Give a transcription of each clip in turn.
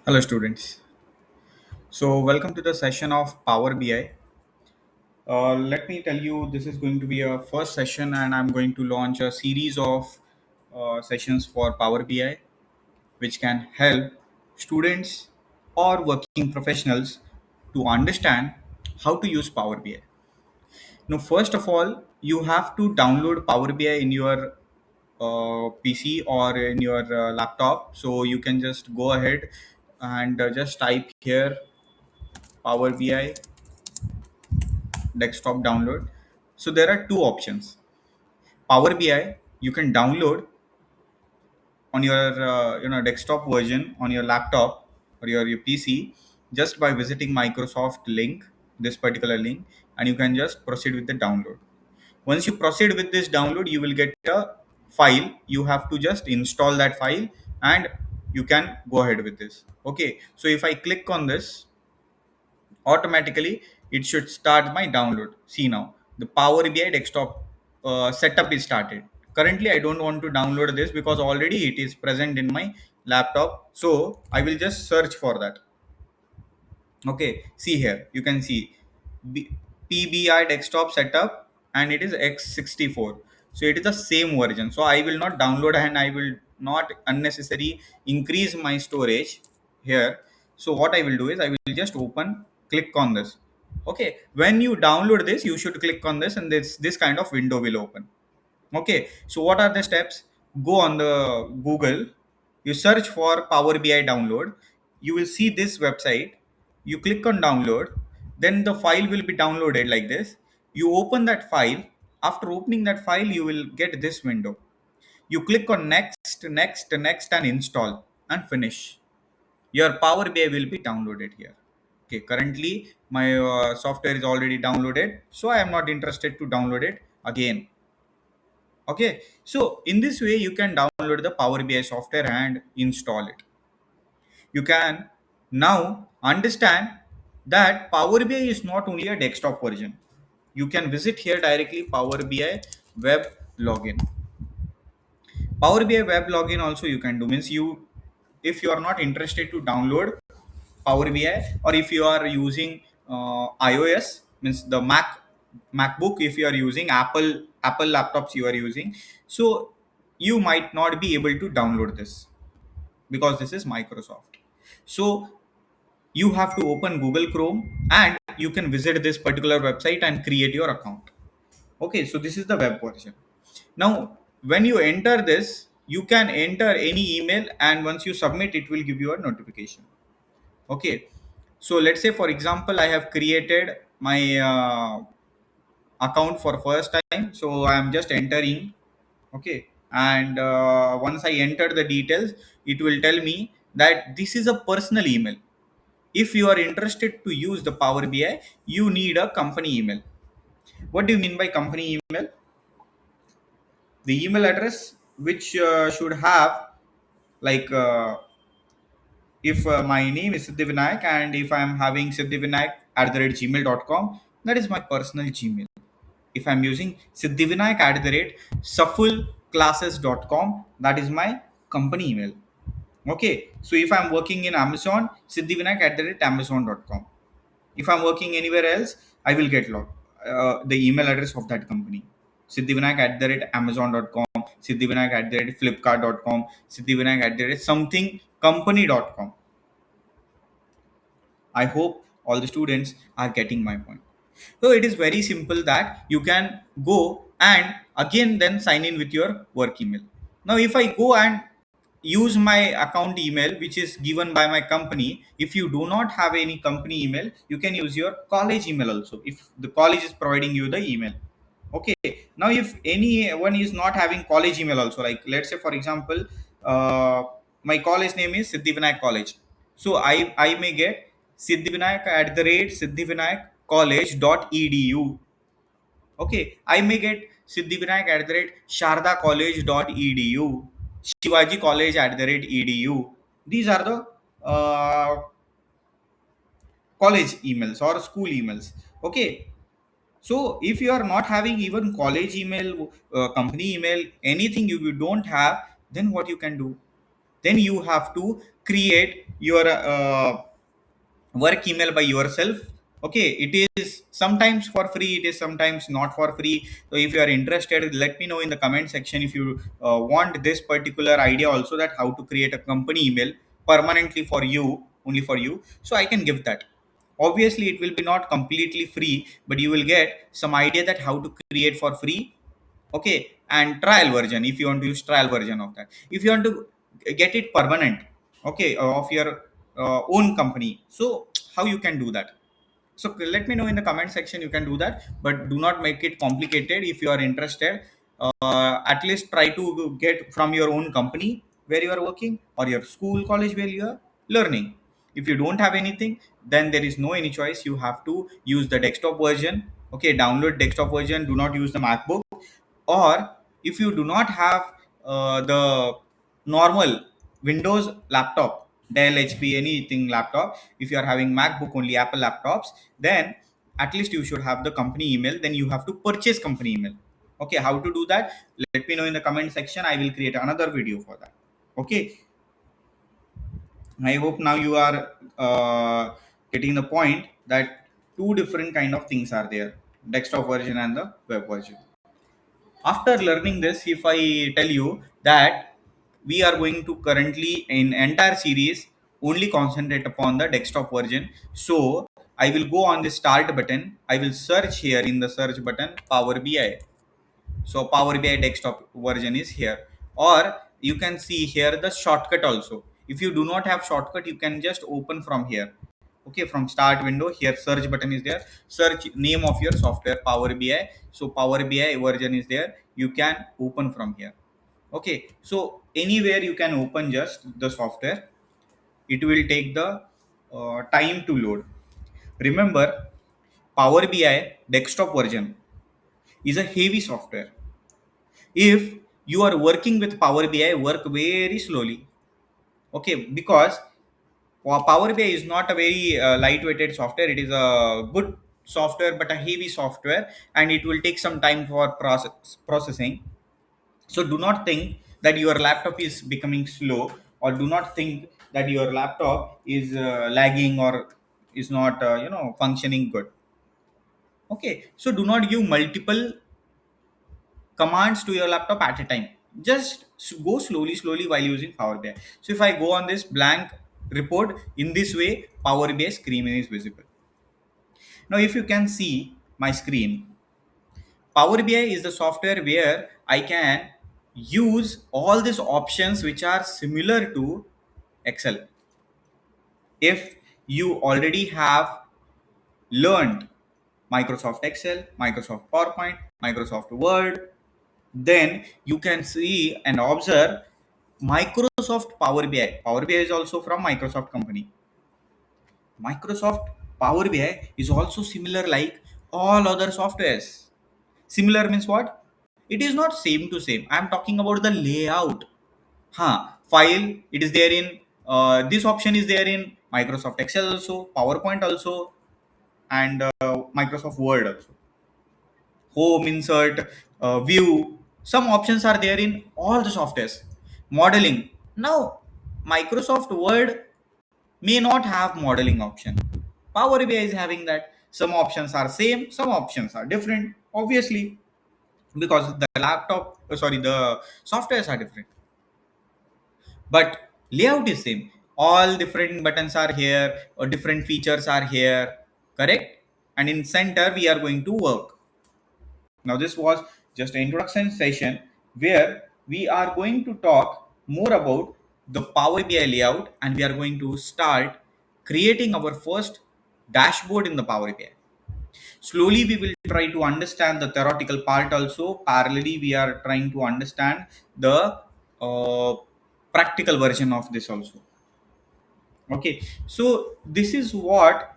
Hello, students. So, welcome to the session of Power BI. Let me tell you, this is going to be a first session, and I'm going to launch a series of sessions for Power BI, which can help students or working professionals to understand how to use Power BI. Now, first of all, you have to download Power BI in your PC or in your laptop. So, you can just go ahead and just type here Power BI desktop download. So there are two options. Power BI you can download on your desktop version on your laptop or your PC just by visiting Microsoft link, this particular link, and you can just proceed with the download. Once you proceed with this download, you will get a file. You have to just install that file and you can go ahead with this. Okay, so if I click on this, automatically it should start my download. See, now the Power BI desktop setup is started. Currently I don't want to download this because already it is present in my laptop, so I will just search for that. Okay, see here, you can see PBI desktop setup and it is x64. So it is the same version. So I will not download and I will not unnecessary increase my storage here. So what I will do is I will just click on this. Okay, when you download this, you should click on this and this kind of window will open. Okay, so what are the steps? Go on the Google, you search for Power BI download. You will see this website. You click on download, then the file will be downloaded like this. You open that file. After opening that file, you will get this window. You click on next, next, next, and install and finish. Your Power BI will be downloaded here. Okay, currently my software is already downloaded, so I am not interested to download it again. Okay, so in this way you can download the Power BI software and install it. You can now understand that Power BI is not only a desktop version. You can visit here directly Power BI web login. Power BI web login also you can do, means you, if you are not interested to download Power BI, or if you are using iOS, means the MacBook, if you are using Apple laptops you are using, so you might not be able to download this because this is Microsoft. So you have to open Google Chrome and you can visit this particular website and create your account. Okay, so this is the web version. Now when you enter this, you can enter any email, and once you submit it will give you a notification. Okay, so let's say for example I have created my account for first time, so I am just entering. Okay, and once I enter the details, it will tell me that this is a personal email. If you are interested to use the Power BI, you need a company email. What do you mean by company email? The email address which should have, like if my name is Siddhivinayak and if I am having siddhivinayak@gmail.com, that is my personal Gmail. If I'm using siddhivinayak@shuffleclasses.com, that is my company email. Okay, so if I'm working in Amazon, siddhivinayak@amazon.com. If I'm working anywhere else, I will get the email address of that company. siddhivinayak@amazon.com, siddhivinayak@flipkart.com, siddhivinayak@something company.com. I hope all the students are getting my point. So it is very simple that you can go and again then sign in with your work email. Now if I go and use my account email which is given by my company, if you do not have any company email, you can use your college email also if the college is providing you the email. Okay, now if anyone is not having college email also, like let's say for example my college name is Siddhivinayak College, so I may get siddhivinayak@siddhivinayak college.edu. Okay, I may get siddhivinayak sharda college.edu, shivaji college@edu. These are the college emails or school emails. Okay, so if you are not having even college email, company email, anything you don't have, then what you can do? then you have to create your work email by yourself. Okay, it is sometimes for free, it is sometimes not for free. So if you are interested, let me know in the comment section if you want this particular idea also, that how to create a company email permanently for you, only for you, so I can give that. Obviously it will be not completely free, but you will get some idea that how to create for free. Okay, and trial version, if you want to use trial version of that, if you want to get it permanent, okay, of your own company, so how you can do that. So let me know in the comment section, you can do that, but do not make it complicated. If you are interested, at least try to get from your own company where you are working, or your school college where you are learning. If you don't have anything, then there is no any choice, you have to use the desktop version. Okay, download desktop version, do not use the MacBook. Or if you do not have the normal Windows laptop, Dell, HP, anything laptop, if you are having MacBook, only Apple laptops, then at least you should have the company email, then you have to purchase company email. Okay, how to do that, let me know in the comment section, I will create another video for that. Okay, I hope now you are getting the point that two different kind of things are there, desktop version and the web version. After learning this, if I tell you that we are going to currently in entire series only concentrate upon the desktop version, so I will go on the start button, I will search here in the search button Power BI. So Power BI desktop version is here, or you can see here the shortcut also. If you do not have shortcut, you can just open from here. Okay, from start window, here search button is there, search name of your software Power BI. So Power BI version is there, you can open from here. Okay, so anywhere you can open just the software, it will take the time to load. Remember, Power BI desktop version is a heavy software. If you are working with Power BI, work very slowly. Okay, because Power BI is not a very lightweighted software, it is a good software but a heavy software, and it will take some time for processing. So do not think that your laptop is becoming slow, or do not think that your laptop is lagging or is not functioning good. Okay, so do not give multiple commands to your laptop at a time. Just go slowly while using Power BI. So if I go on this blank report in this way, Power BI screen is visible. Now if you can see my screen, Power BI is the software where I can use all these options which are similar to Excel. If you already have learned Microsoft Excel, Microsoft PowerPoint, Microsoft Word, then you can see and observe Microsoft Power BI. Power BI is also from Microsoft company. Microsoft Power BI is also similar like all other softwares. Similar means what? It is not same to same. I am talking about the layout. File, it is there in this option is there in Microsoft Excel also, PowerPoint also, and Microsoft Word also. Home, insert, view, some options are there in all the softwares. Modeling, now Microsoft Word may not have modeling option, Power BI is having that. Some options are same, some options are different, obviously, because the laptop sorry, the softwares are different, but layout is same. All different buttons are here, or different features are here, correct? And in center we are going to work. Now, this was just an introduction session where we are going to talk more about the Power BI layout, and we are going to start creating our first dashboard in the Power BI. Slowly, we will try to understand the theoretical part also. Parallelly, we are trying to understand the practical version of this also. Okay, so this is what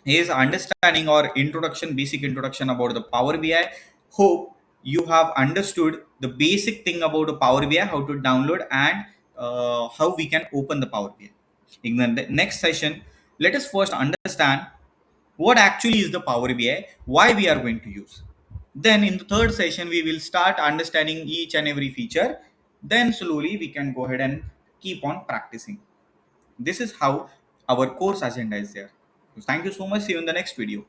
is understanding or introduction, basic introduction about the Power BI. Hope you have understood the basic thing about the Power BI, how to download, and how we can open the Power BI. In the next session, let us first understand what actually is the Power BI, why we are going to use. Then in the third session, we will start understanding each and every feature. Then slowly we can go ahead and keep on practicing. This is how our course agenda is there. So thank you so much. See you in the next video.